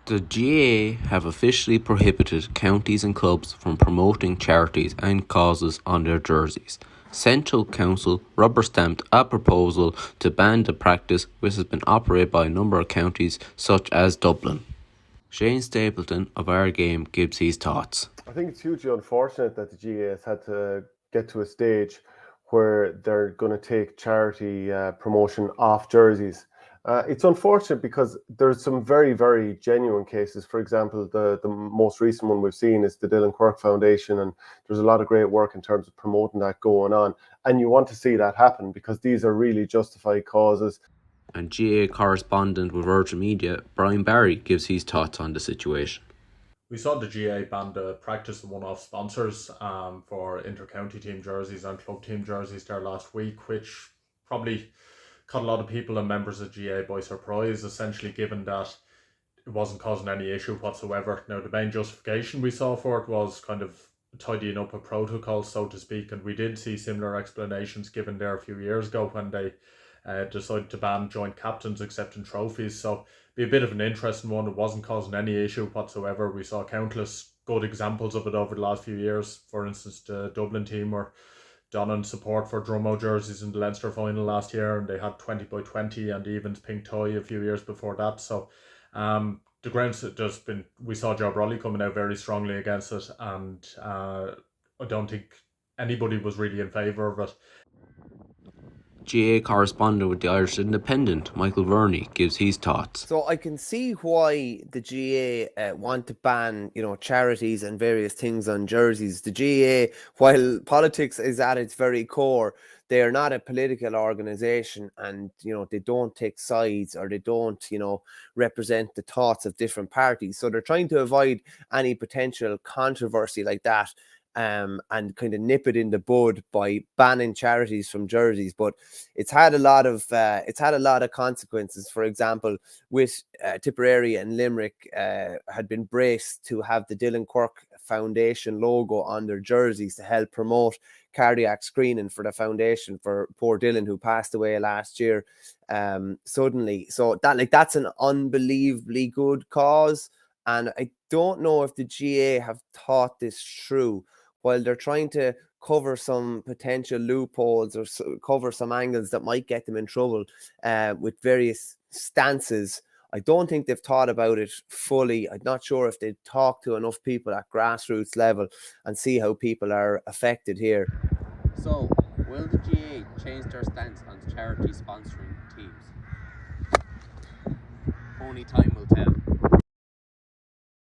The GAA have officially prohibited counties and clubs from promoting charities and causes on their jerseys. Central Council rubber-stamped a proposal to ban the practice, which has been operated by a number of counties such as Dublin. Shane Stapleton of Our Game gives his thoughts. I think it's hugely unfortunate that the GAA has had to get to a stage where they're going to take charity promotion off jerseys. It's unfortunate because there's some very, very genuine cases. For example, the most recent one we've seen is the Dylan Quirk Foundation, and there's a lot of great work in terms of promoting that going on. And you want to see that happen because these are really justified causes. And GAA correspondent with Virgin Media, Brian Barry, gives his thoughts on the situation. We saw the GAA ban the practice of one-off sponsors for inter-county team jerseys and club team jerseys there last week, which probably caught a lot of people and members of GAA by surprise, essentially given that it wasn't causing any issue whatsoever. Now, the main justification we saw for it was kind of tidying up a protocol, so to speak, and we did see similar explanations given there a few years ago when they decided to ban joint captains accepting trophies. So be a bit of an interesting one. It wasn't causing any issue whatsoever. We saw countless good examples of it over the last few years. For instance, the Dublin team were donning support for Drummo jerseys in the Leinster final last year, and they had 20 by 20 and Evans pink tie a few years before that. So the grounds have just been, we saw Joe Brolly coming out very strongly against it, and I don't think anybody was really in favour of it. GAA correspondent with the Irish Independent, Michael Verney, gives his thoughts. So I can see why the GAA want to ban, charities and various things on jerseys. The GAA, while politics is at its very core, they are not a political organisation, and they don't take sides, or they don't represent the thoughts of different parties. So they're trying to avoid any potential controversy like that. And kind of nip it in the bud by banning charities from jerseys, but it's had a lot of consequences. For example, with Tipperary and Limerick had been braced to have the Dylan Quirk Foundation logo on their jerseys to help promote cardiac screening for the foundation for poor Dylan, who passed away last year suddenly. So that's an unbelievably good cause, and I don't know if the GAA have thought this through. While they're trying to cover some potential loopholes or cover some angles that might get them in trouble with various stances, I don't think they've thought about it fully. I'm not sure if they've talked to enough people at grassroots level and see how people are affected here. So, will the GAA change their stance on charity sponsoring teams? Only time will tell.